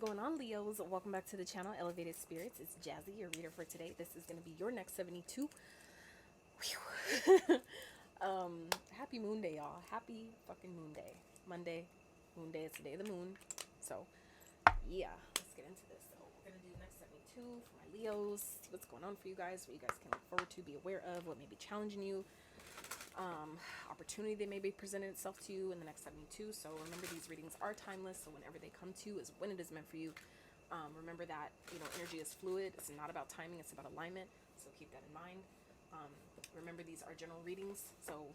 going on, Leos? Welcome back to the channel, Elevated Spirits. It's Jazzy, your reader for today. This is going to be your next 72. Happy moon day, y'all. Happy fucking moon day. Monday, moon day. It's the day of the moon. So, yeah, let's get into this. So, we're going to do the next 72 for my Leos. See what's going on for you guys, what you guys can look forward to, be aware of, what may be challenging you. Opportunity that may be presented itself to you in the next 72. So remember, these readings are timeless, so whenever they come to you is when it is meant for you. Remember that, energy is fluid. It's not about timing, it's about alignment, so keep that in mind. Remember, these are general readings, so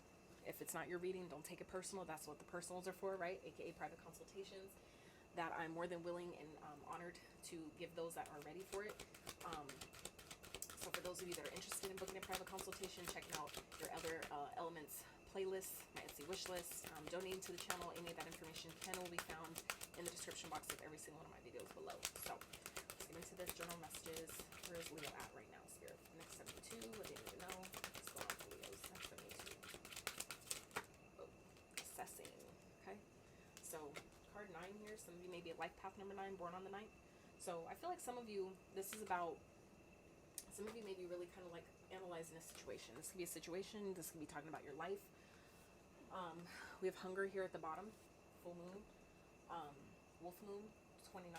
if it's not your reading, don't take it personal. That's what the personals are for, right? AKA private consultations, that I'm more than willing and honored to give those that are ready for it. So for those of you that are interested in booking a private consultation, checking out your other elements playlist, my Etsy wish list, donating to the channel, any of that information will be found in the description box of every single one of my videos below. So let's get into this. Journal messages. Where is Leo at right now, Spirit? The next 72. What do you need to know? What's going on for Leo's next 72? Oh, assessing. Okay. So card 9 here. Some of you may be at life path number 9, born on the 9th. So I feel like some of you, this is about. Some of you may be really kind of like analyzing a situation. This could be a situation. This could be talking about your life. We have hunger here at the bottom. Full moon. Wolf moon, 29.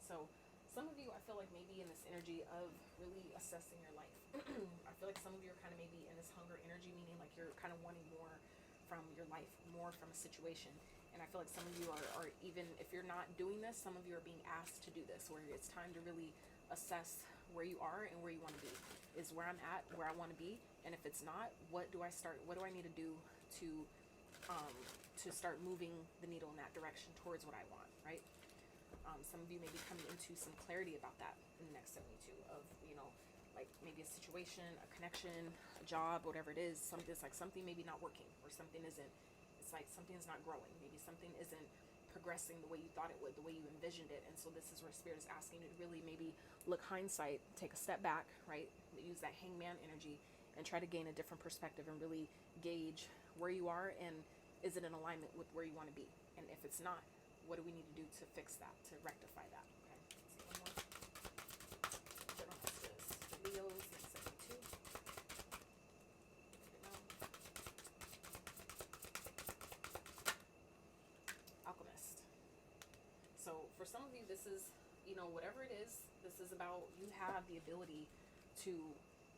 So some of you, I feel like maybe in this energy of really assessing your life. I feel like some of you are kind of maybe in this hunger energy, meaning like you're kind of wanting more from your life, more from a situation. And I feel like some of you are even, if you're not doing this, some of you are being asked to do this, where it's time to really assess where you are and where you want to be. Is where I'm at, where I want to be, and if it's not, what do I need to do to start moving the needle in that direction towards what I want, right? Some of you may be coming into some clarity about that in the next 72 of, like maybe a situation, a connection, a job, whatever it is. It's like something maybe not working, or something isn't, it's like something is not growing. Maybe something isn't progressing the way you thought it would, the way you envisioned it. And so this is where Spirit is asking you to really maybe look hindsight, take a step back, right? Use that hangman energy and try to gain a different perspective and really gauge where you are and is it in alignment with where you want to be? And if it's not, what do we need to do to fix that, to rectify that? Okay, let's see one more. General messages. Leo's next 72. Alchemist. So for some of you, this is, whatever it is, this is about you have the ability to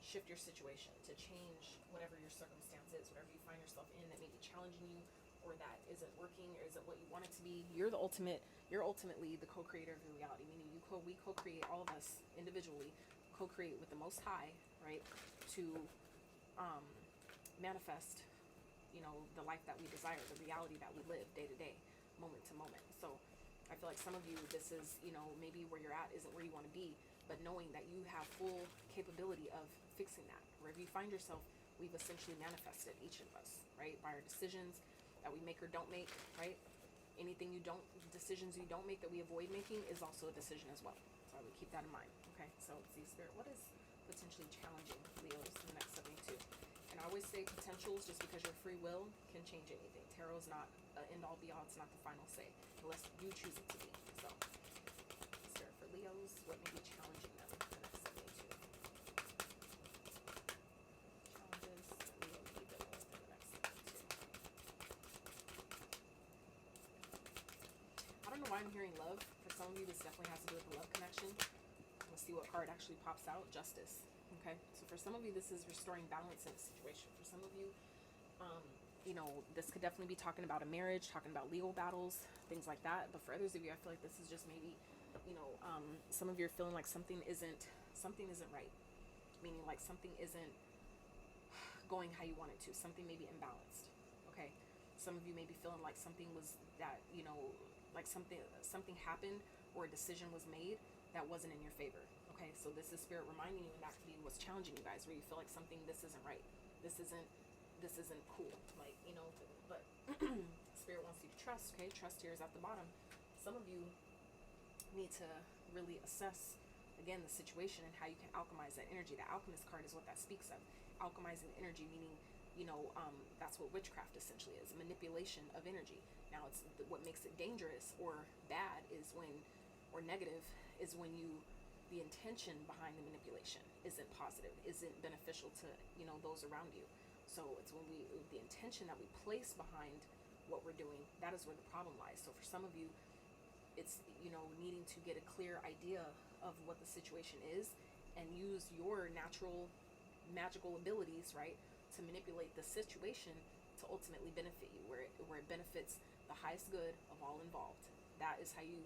shift your situation, to change whatever your circumstance is, whatever you find yourself in that may be challenging you, or that isn't working, or isn't what you want it to be. You're ultimately the co-creator of your reality, meaning we co-create, all of us individually co-create with the Most High, right, to manifest, the life that we desire, the reality that we live day to day, moment to moment. So I feel like some of you, this is, maybe where you're at isn't where you want to be, but knowing that you have full capability of fixing that. Wherever you find yourself, we've essentially manifested, each of us, right? By our decisions that we make or don't make, right? Decisions you don't make that we avoid making is also a decision as well. So I would keep that in mind. Okay, so let's see, Spirit, what is potentially challenging Leos in the next 72? And I always say potentials, just because your free will can change anything. Tarot is not an end-all be-all, it's not the final say, unless you choose it to be. So, Spirit, for Leos, what may be challenging them in the next 72? Challenges that Leo may be dealing with in the next 72. I don't know why I'm hearing love. For some of you, this definitely has to do with the love connection. Let's see what card actually pops out. Justice. Okay, so for some of you, this is restoring balance in a situation. For some of you, this could definitely be talking about a marriage, talking about legal battles, things like that. But for others of you, I feel like this is just maybe, some of you are feeling like something isn't right, meaning like something isn't going how you want it to. Something may be imbalanced. Okay, some of you may be feeling like something was that, like something happened or a decision was made that wasn't in your favor. Okay, so this is Spirit reminding you, and that could be what's challenging you guys, where you feel like this isn't right, this isn't cool, like, but Spirit wants you to trust. Okay, trust here is at the bottom. Some of you need to really assess again the situation and how you can alchemize that energy. The Alchemist card is what that speaks of. Alchemizing energy, meaning, that's what witchcraft essentially is, manipulation of energy. Now, it's what makes it dangerous or bad is when or negative is when the intention behind the manipulation isn't positive, isn't beneficial to, those around you. So it's when the intention that we place behind what we're doing, that is where the problem lies. So for some of you, it's, needing to get a clear idea of what the situation is and use your natural magical abilities, right, to manipulate the situation to ultimately benefit you, where it benefits the highest good of all involved. That is how you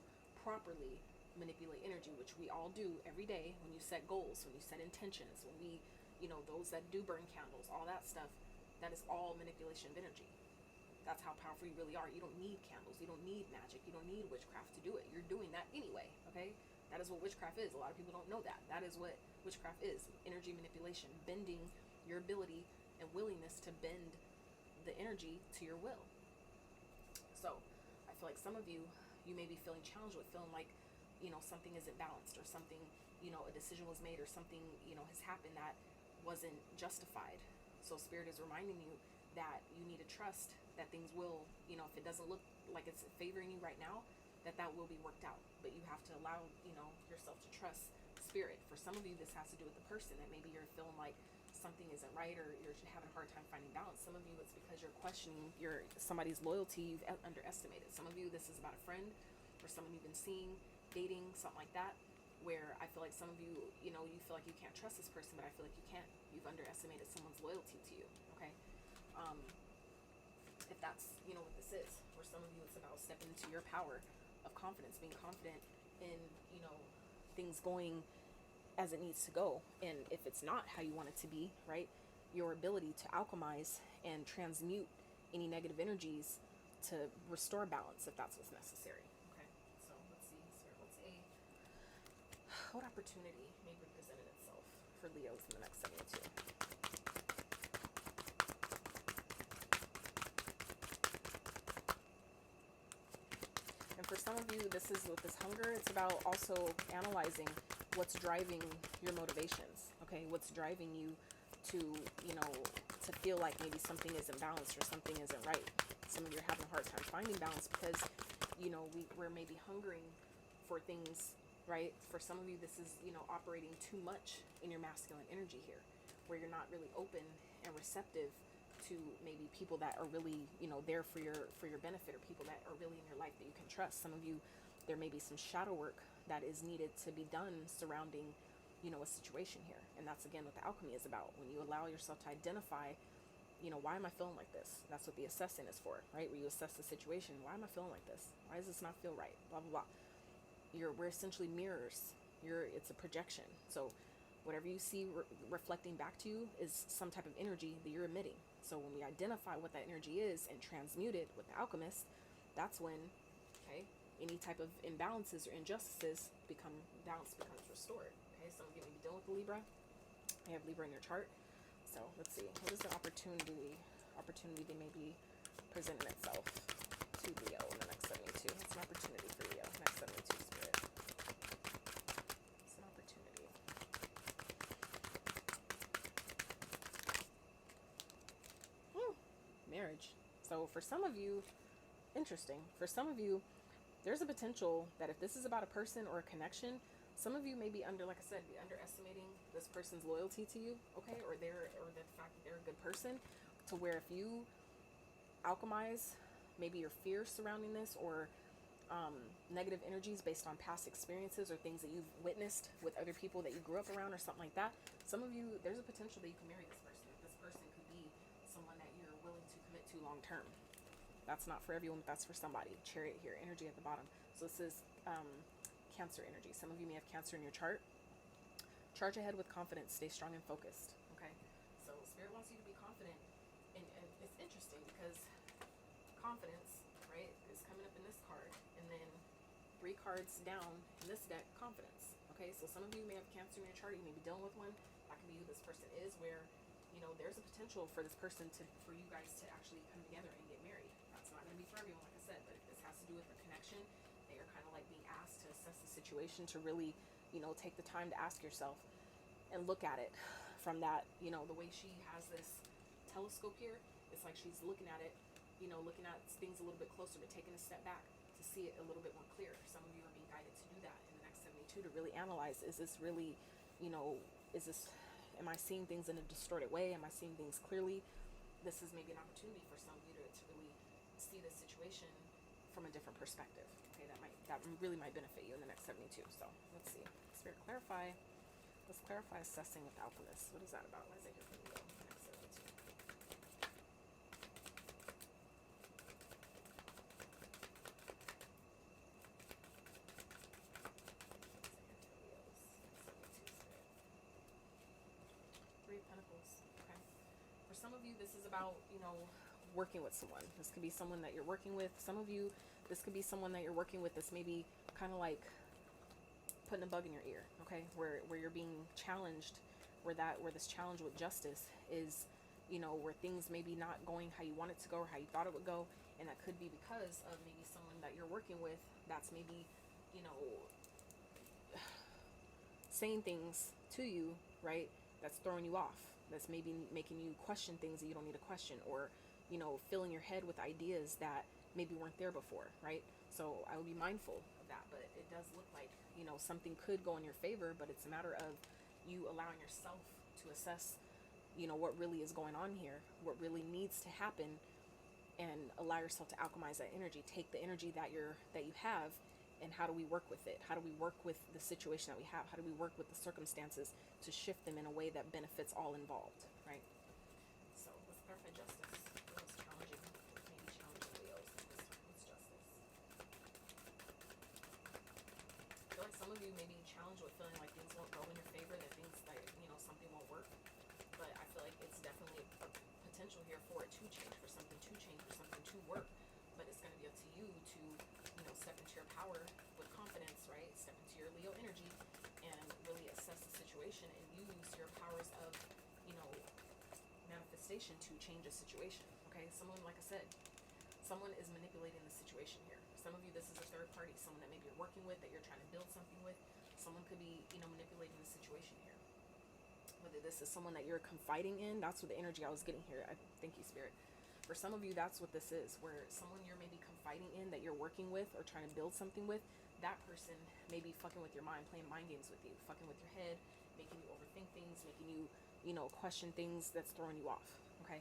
properly manipulate energy, which we all do every day when you set goals, when you set intentions, when we, those that do burn candles, all that stuff, that is all manipulation of energy. That's how powerful you really are. You don't need candles. You don't need magic. You don't need witchcraft to do it. You're doing that anyway, okay? That is what witchcraft is. A lot of people don't know that. That is what witchcraft is. Energy manipulation. Bending your ability and willingness to bend the energy to your will. So, I feel like some of you may be feeling challenged with feeling like, something isn't balanced, or something, a decision was made, or something, has happened that wasn't justified. So Spirit is reminding you that you need to trust that things will, if it doesn't look like it's favoring you right now, that will be worked out. But you have to allow, yourself to trust Spirit. For some of you, this has to do with the person, that maybe you're feeling like something isn't right, or you're having a hard time finding balance. Some of you, it's because you're questioning somebody's loyalty you've underestimated. Some of you, this is about a friend or someone you've been seeing, dating, something like that, where I feel like some of you, you feel like you can't trust this person, but I feel like you can. You've underestimated someone's loyalty to you, okay? If that's, what this is. For some of you, it's about stepping into your power of confidence, being confident in, things going as it needs to go. And if it's not how you want it to be, right, your ability to alchemize and transmute any negative energies to restore balance, if that's what's necessary. Okay, so let's see, what opportunity may be presented itself for Leos in the next 72? And for some of you, this is with this hunger, it's about also analyzing what's driving your motivations, okay? What's driving you to, to feel like maybe something isn't balanced or something isn't right. Some of you are having a hard time finding balance because, we're maybe hungering for things, right? For some of you, this is, operating too much in your masculine energy here, where you're not really open and receptive to maybe people that are really, there for your benefit, or people that are really in your life that you can trust. Some of you, there may be some shadow work that is needed to be done surrounding, a situation here. And that's, again, what the alchemy is about. When you allow yourself to identify, why am I feeling like this? That's what the assessing is for, right? Where you assess the situation. Why am I feeling like this? Why does this not feel right? Blah, blah, blah. We're essentially mirrors. It's a projection. So whatever you see reflecting back to you is some type of energy that you're emitting. So when we identify what that energy is and transmute it with the alchemist, that's when, okay, any type of imbalances or injustices balance becomes restored. Okay, some of you may be dealing with the Libra. You have Libra in your chart. So let's see, what is the opportunity that may be presenting itself to Leo in the next 72? It's an opportunity for Leo, next 72, Spirit. It's an opportunity. Marriage. So for some of you, interesting. For some of you, there's a potential that if this is about a person or a connection, some of you may be like I said, be underestimating this person's loyalty to you, okay, or the fact that they're a good person, to where if you alchemize maybe your fears surrounding this, or negative energies based on past experiences or things that you've witnessed with other people that you grew up around or something like that, some of you, there's a potential that you can marry this person. This person could be someone that you're willing to commit to long term. That's not for everyone, but that's for somebody. Chariot here, energy at the bottom. So this is Cancer energy. Some of you may have Cancer in your chart. Charge ahead with confidence. Stay strong and focused. Okay? So Spirit wants you to be confident. And it's interesting because confidence, right, is coming up in this card. And then 3 cards down in this deck, confidence. Okay? So some of you may have Cancer in your chart. You may be dealing with one. That can be who this person is, where, there's a potential for this person for you guys to actually come together and get married. That's not going to be for everyone, like I said, but if this has to do with a connection, they are kind of like being asked to assess the situation, to really, take the time to ask yourself and look at it from that, the way she has this telescope here, it's like she's looking at it, looking at things a little bit closer, but taking a step back to see it a little bit more clear. Some of you are being guided to do that. too, to really analyze, is this really, you know, is this, am I seeing things in a distorted way? Am I seeing things clearly? This is maybe an opportunity for some of you to really see this situation from a different perspective. Okay, that really might benefit you in the next 72. So let's see. Spirit, clarify. Let's clarify assessing with alchemists. What is that about? Why is it here for Leo? Next 72. Three of Pentacles. Okay. For some of you, this is about, you know, working with someone. This could be someone that you're working with. Some of you, this could be someone that you're working with that's maybe kind of like putting a bug in your ear, okay? Where you're being challenged, where this challenge with justice is, you know, where things maybe not going how you want it to go or how you thought it would go. And that could be because of maybe someone that you're working with that's maybe, you know, saying things to you, right? That's throwing you off. That's maybe making you question things that you don't need to question, or, you know, filling your head with ideas that maybe weren't there before, right? So I would be mindful of that, but it does look like, you know, something could go in your favor, but it's a matter of you allowing yourself to assess, you know, what really is going on here, what really needs to happen, and allow yourself to alchemize that energy. Take the energy that you have, and how do we work with it? How do we work with the situation that we have? How do we work with the circumstances to shift them in a way that benefits all involved, right? So let's clarify justice. What's challenging? Maybe challenging Leos this time. What's justice? I feel like some of you may be challenged with feeling like things won't go in your favor, that things, like, you know, something won't work. But I feel like it's definitely a potential here for it to change, for something to change, for something to work. But it's going to be up to you to, you know, step into your power with confidence, right? Step into your Leo energy and really assess the situation and use your powers of, you know, manifestation to change a situation. Okay, someone, like I said, someone is manipulating the situation here. Some of you, this is a third party, someone that maybe you're working with, that you're trying to build something with. Someone could be, you know, manipulating the situation here. Whether this is someone that you're confiding in, that's what the energy I was getting here. Thank you, Spirit. For some of you, that's what this is, where someone you're maybe confiding in, that you're working with or trying to build something with, that person may be fucking with your mind, playing mind games with you, fucking with your head, making you overthink things, making you, you know, question things that's throwing you off, okay?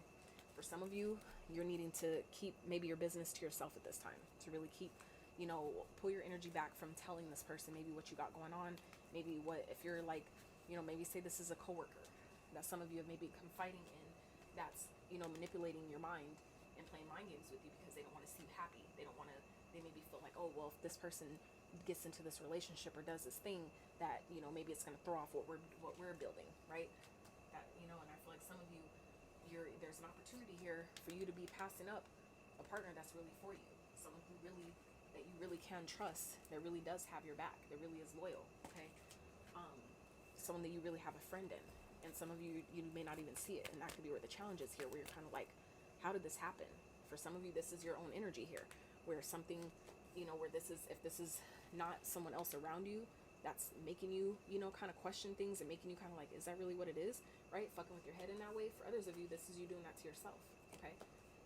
For some of you, you're needing to keep maybe your business to yourself at this time, to really keep, you know, pull your energy back from telling this person maybe what you got going on, maybe what, if you're like, you know, maybe say this is a coworker that some of you have maybe confiding in, that's, you know, manipulating your mind and playing mind games with you because they don't want to see you happy. They don't want to, they maybe feel like, oh, well, if this person gets into this relationship or does this thing, that, you know, maybe it's going to throw off what we're building, right? That, you know, and I feel like some of you, there's an opportunity here for you to be passing up a partner that's really for you, someone who really, that you really can trust, that really does have your back, that really is loyal, okay? Someone that you really have a friend in. And some of you, you may not even see it. And that could be where the challenge is here, where you're kind of like, how did this happen? For some of you, this is your own energy here, where something, you know, where this is, if this is not someone else around you that's making you, you know, kind of question things and making you kind of like, is that really what it is? Right? Fucking with your head in that way. For others of you, this is you doing that to yourself. Okay?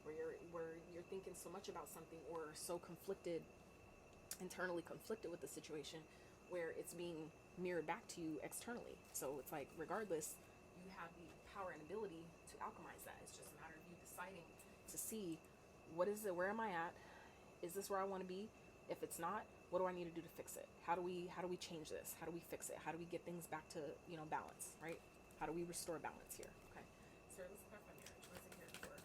Where you're thinking so much about something, or so conflicted, internally conflicted with the situation, where it's being mirrored back to you externally. So it's like, regardless, you have the power and ability to alchemize that. It's just a matter of you deciding to see, what is it, where am I at? Is this where I want to be? If it's not, what do I need to do to fix it? How do we change this? How do we fix it? How do we get things back to, you know, balance, right? How do we restore balance here? Okay. So let's clarify marriage. What is it here for?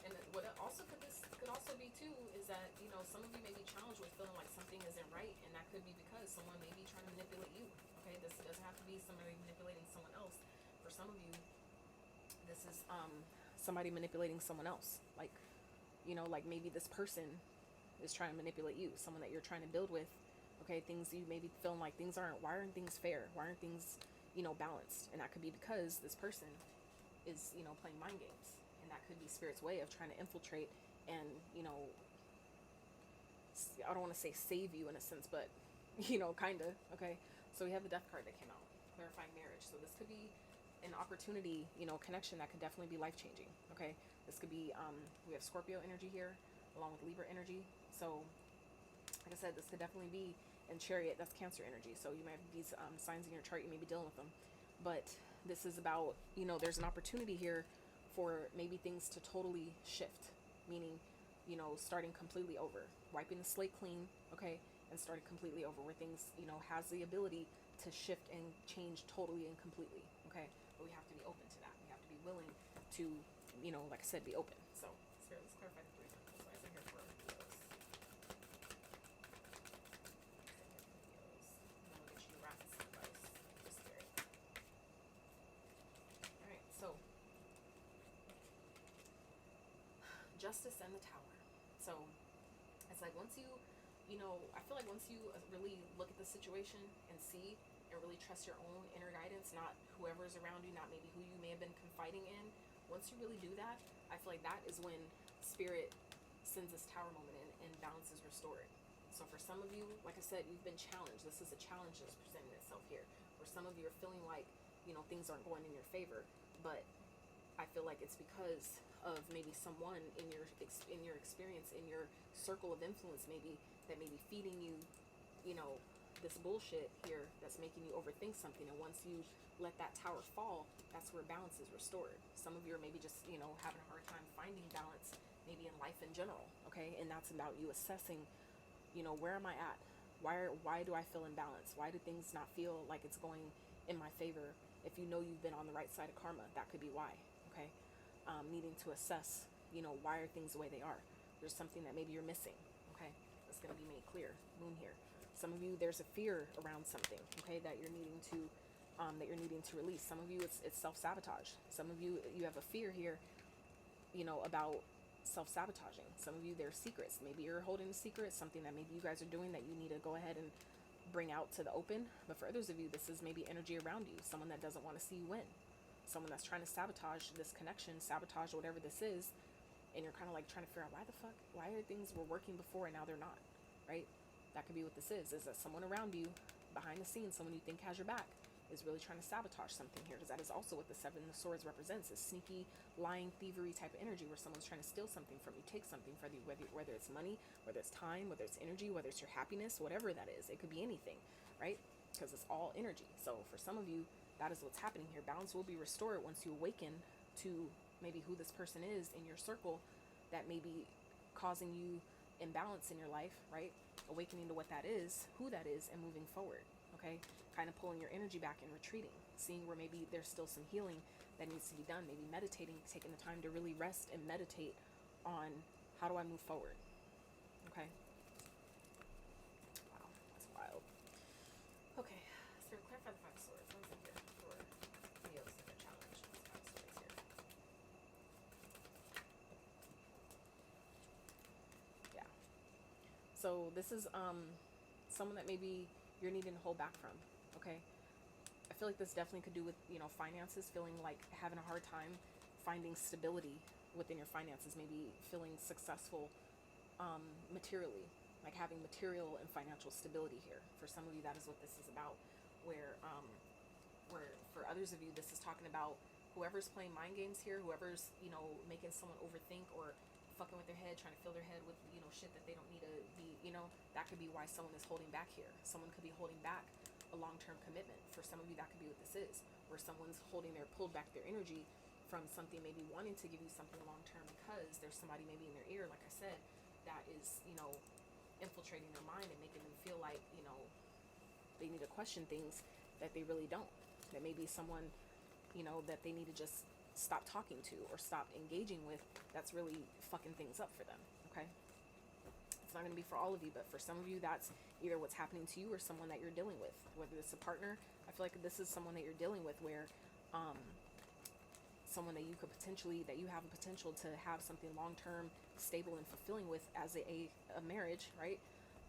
And what it also could also be too is that, you know, some of you may be challenged with feeling like something isn't right, and that could be because someone may be trying to manipulate you. Okay, this doesn't have to be somebody manipulating someone else. For some of you, this is somebody manipulating someone else. Like, you know, like maybe this person is trying to manipulate you, someone that you're trying to build with. Okay, things you maybe feeling like things aren't, why aren't things fair? Why aren't things, you know, balanced? And that could be because this person is, you know, playing mind games. And that could be Spirit's way of trying to infiltrate and, you know, I don't want to say save you in a sense, but, you know, kind of, okay? So we have the Death card that came out, clarifying marriage. So this could be an opportunity, you know, connection that could definitely be life-changing, okay? This could be, we have Scorpio energy here, along with Libra energy. So, like I said, this could definitely be, and Chariot, that's Cancer energy. So you might have these signs in your chart, you may be dealing with them. But this is about, you know, there's an opportunity here for maybe things to totally shift, meaning, you know, starting completely over, wiping the slate clean, okay, and starting completely over, where things, you know, has the ability to shift and change totally and completely, okay? But we have to be open to that. We have to be willing to, you know, like I said, be open. So, Spirit, let's clarify the 3 circles. Why is it here for Leos? And we'll get you rats advice for Spirit. Alright, so Justice and the Tower. So it's like once you know, I feel like once you really look at the situation and see and really trust your own inner guidance, not whoever's around you, not maybe who you may have been confiding in. Once you really do that, I feel like that is when Spirit sends this Tower moment in and balance is restored. So for some of you, like I said, you've been challenged. This is a challenge that's presenting itself here. Where some of you are feeling like, you know, things aren't going in your favor, but I feel like it's because of maybe someone in your experience, in your circle of influence, maybe that may be feeding you, you know, this bullshit here that's making you overthink something. And once you let that tower fall, that's where balance is restored. Some of you are maybe just, you know, having a hard time finding balance, maybe in life in general, okay? And that's about you assessing, you know, where am I at? Why do I feel imbalanced? Why do things not feel like it's going in my favor? If you know you've been on the right side of karma, that could be why, okay? Needing to assess, you know, why are things the way they are? There's something that maybe you're missing, okay? That's going to be made clear. Moon here. Some of you, there's a fear around something, okay, that you're needing to release. Some of you, it's self-sabotage. Some of you, you have a fear here, you know, about self-sabotaging. Some of you, there's secrets. Maybe you're holding a secret, something that maybe you guys are doing that you need to go ahead and bring out to the open. But for others of you, this is maybe energy around you, someone that doesn't want to see you win, someone that's trying to sabotage this connection, sabotage whatever this is, and you're kind of like trying to figure out why are things were working before and now they're not, right? That could be what this is that someone around you, behind the scenes, someone you think has your back, is really trying to sabotage something here, because that is also what the Seven of Swords represents, is sneaky, lying, thievery type of energy, where someone's trying to steal something from you, take something from you, whether it's money, whether it's time, whether it's energy, whether it's your happiness, whatever that is. It could be anything, right? Because it's all energy. So for some of you, that is what's happening here. Balance will be restored once you awaken to maybe who this person is in your circle that may be causing you imbalance in your life, right? Awakening to what that is, who that is, and moving forward, okay? Kind of pulling your energy back and retreating, seeing where maybe there's still some healing that needs to be done, maybe meditating, taking the time to really rest and meditate on how do I move forward, okay? Wow, that's wild. Okay, so clarify the Five of Swords. What is it here for Leo's in the challenge? Five of Swords here. Yeah. So this is someone that maybe you're needing to hold back from, okay? I feel like this definitely could do with, you know, finances, feeling like having a hard time finding stability within your finances, maybe feeling successful materially, like having material and financial stability here. For some of you, that is what this is about, where for others of you, this is talking about whoever's playing mind games here, whoever's, you know, making someone overthink or fucking with their head, trying to fill their head with, you know, shit that they don't need to be, you know, that could be why someone is holding back here. Someone could be holding back a long-term commitment. For some of you, that could be what this is, where someone's pulled back their energy from something, maybe wanting to give you something long-term because there's somebody maybe in their ear, like I said, that is, you know, infiltrating their mind and making them feel like, you know, they need to question things that they really don't. That may be someone, you know, that they need to just stop talking to or stop engaging with, that's really fucking things up for them, okay? It's not going to be for all of you, but for some of you, that's either what's happening to you or someone that you're dealing with, whether it's a partner. I feel like this is someone that you're dealing with where someone that you could potentially, that you have a potential to have something long-term, stable, and fulfilling with as a marriage, right?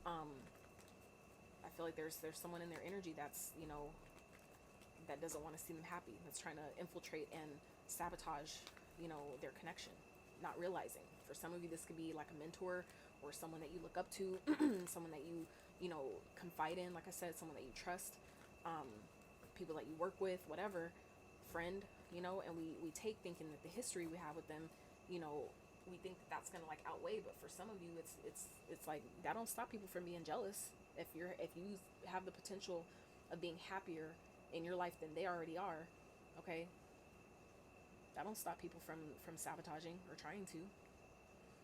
I feel like there's someone in their energy that's, you know, that doesn't want to see them happy, that's trying to infiltrate and sabotage, you know, their connection, not realizing. For some of you, this could be like a mentor or someone that you look up to, someone that you know, confide in, like I said, someone that you trust, people that you work with, whatever. friend, you know, and we take thinking that the history we have with them, you know, we think that that's gonna like outweigh, but for some of you, it's like that don't stop people from being jealous. If you have the potential of being happier in your life than they already are, okay, that don't stop people from sabotaging or trying to.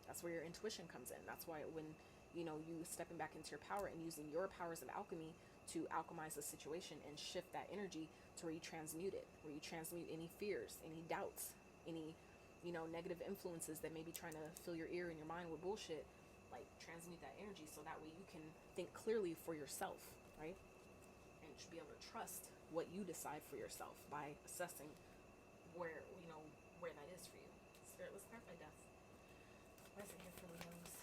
That's where your intuition comes in. That's why when, you know, you stepping back into your power and using your powers of alchemy to alchemize the situation and shift that energy to where you transmute it, where you transmute any fears, any doubts, any, you know, negative influences that may be trying to fill your ear and your mind with bullshit. Like, transmute that energy so that way you can think clearly for yourself, right? And you should be able to trust what you decide for yourself by assessing where, you know, where that is for you. Spirit, let's clarify death. Why is it here for Leos?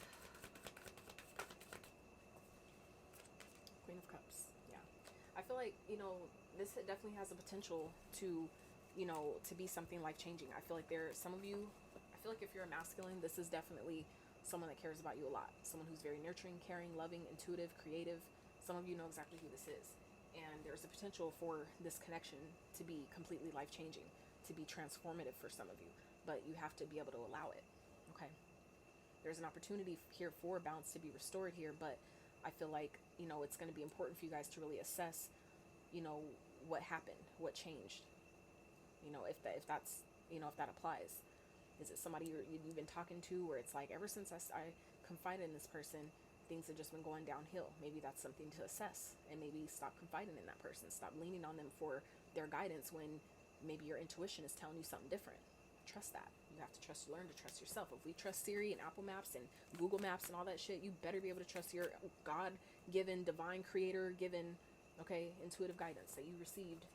Queen of Cups. Yeah. I feel like, you know, this definitely has the potential to, you know, to be something life-changing. I feel like some of you, I feel like if you're a masculine, this is definitely someone that cares about you a lot. Someone who's very nurturing, caring, loving, intuitive, creative. Some of you know exactly who this is. And there's a potential for this connection to be completely life-changing, to be transformative for some of you. But you have to be able to allow it, okay? There's an opportunity here for balance to be restored here, but I feel like, you know, it's going to be important for you guys to really assess, you know, what happened, what changed, you know, if that's, you know, if that applies. Is it somebody you've been talking to where it's like, ever since I confided in this person, things have just been going downhill? Maybe that's something to assess, and maybe stop confiding in that person. Stop leaning on them for their guidance when maybe your intuition is telling you something different. Trust that. You have to learn to trust yourself. If we trust Siri and Apple Maps and Google Maps and all that shit, you better be able to trust your God-given, divine creator-given, okay, intuitive guidance that you received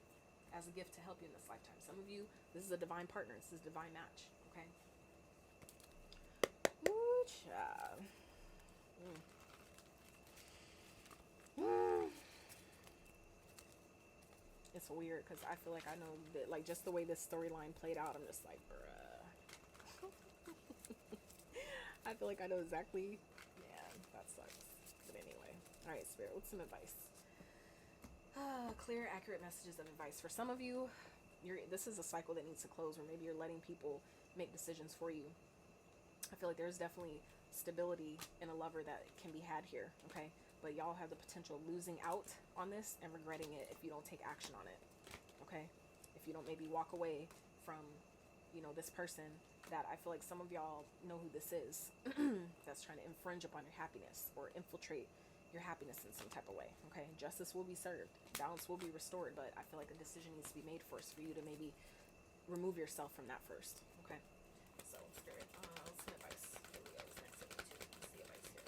as a gift to help you in this lifetime. Some of you, this is a divine partner. This is a divine match, okay? Ooh, child. It's weird because I feel like I know that, like, just the way this storyline played out, I'm just like, bruh. I feel like I know exactly. Yeah, that sucks. But anyway, all right, Spirit, what's some advice? Clear, accurate messages of advice. For some of you, this is a cycle that needs to close, or maybe you're letting people make decisions for you. I feel like there's definitely stability in a lover that can be had here, okay? But y'all have the potential of losing out on this and regretting it if you don't take action on it, okay? If you don't maybe walk away from, you know, this person that I feel like some of y'all know who this is that's trying to infringe upon your happiness or infiltrate your happiness in some type of way, okay? Justice will be served, balance will be restored, but I feel like a decision needs to be made first for you to maybe remove yourself from that first, okay? So, Spirit, let's some advice for Leo's next 72. Let's see advice here.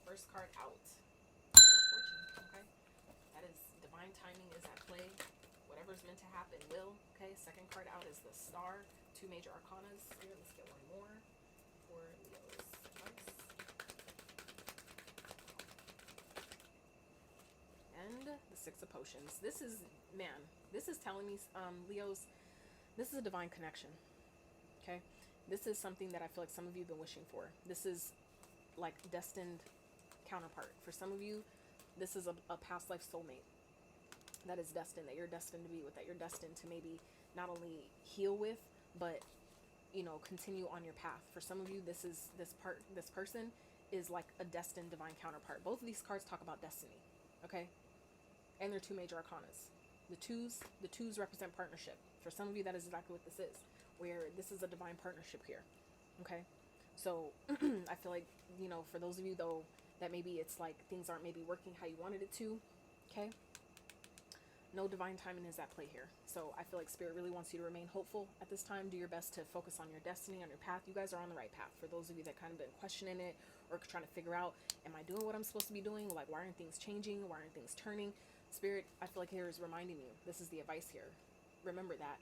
First card out. Wheel of Fortune, okay? That is divine timing is at play. Whatever's meant to happen will, okay? Second card out is the Star. 2 major arcanas here. Let's get one more for Leo's advice. And the 6 of Potions. This is, man, this is telling me, Leos, this is a divine connection, okay? This is something that I feel like some of you have been wishing for. This is like destined counterpart. For some of you, this is a past life soulmate that is destined, that you're destined to be with, that you're destined to maybe not only heal with, but, you know, continue on your path. For some of you, this person is like a destined divine counterpart. Both of these cards talk about destiny, okay? And they're 2 major arcanas. The twos represent partnership. For some of you, that is exactly what this is, where this is a divine partnership here, okay? So I feel like, you know, for those of you though that maybe it's like things aren't maybe working how you wanted it to, okay? No divine timing is at play here. So I feel like Spirit really wants you to remain hopeful at this time. Do your best to focus on your destiny, on your path. You guys are on the right path. For those of you that kind of been questioning it or trying to figure out, am I doing what I'm supposed to be doing? Like, why aren't things changing? Why aren't things turning? Spirit, I feel like here is reminding you, this is the advice here. Remember that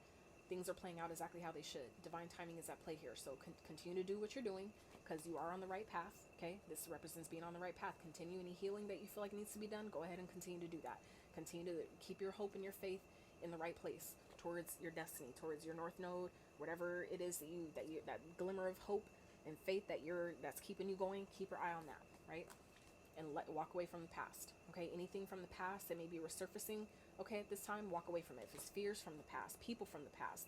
things are playing out exactly how they should. Divine timing is at play here. So continue to do what you're doing because you are on the right path, okay? This represents being on the right path. Continue any healing that you feel like needs to be done. Go ahead and continue to do that. Continue to keep your hope and your faith in the right place towards your destiny, towards your north node, whatever it is that glimmer of hope and faith that's keeping you going. Keep your eye on that, right? and walk away from the past. Okay, anything from the past that may be resurfacing, okay, at this time, walk away from it. If it's fears from the past, people from the past,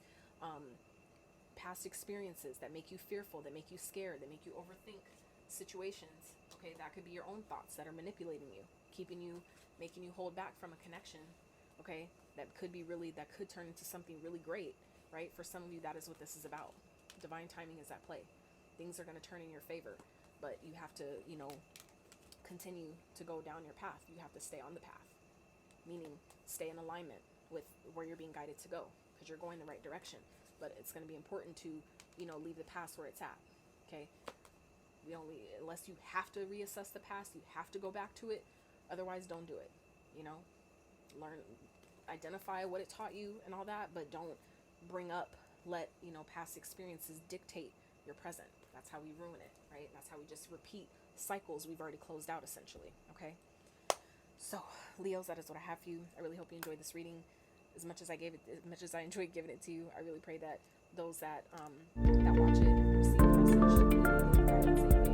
past experiences that make you fearful, that make you scared, that make you overthink situations, okay, that could be your own thoughts that are manipulating you, keeping you, making you hold back from a connection, okay, that could turn into something really great, right? For some of you, that is what this is about. Divine timing is at play. Things are going to turn in your favor, but you have to, continue to go down your path. You have to stay on the path, meaning stay in alignment with where you're being guided to go, because you're going the right direction. But it's going to be important to, leave the past where it's at. Okay. Unless you have to reassess the past, you have to go back to it. Otherwise, don't do it. Learn, identify what it taught you and all that, but don't let past experiences dictate your present. That's how we ruin it, right? That's how we just repeat cycles we've already closed out, essentially. Okay. So, Leos, that is what I have for you. I really hope you enjoyed this reading as much as I enjoyed giving it to you. I really pray that those that watch it receive the message.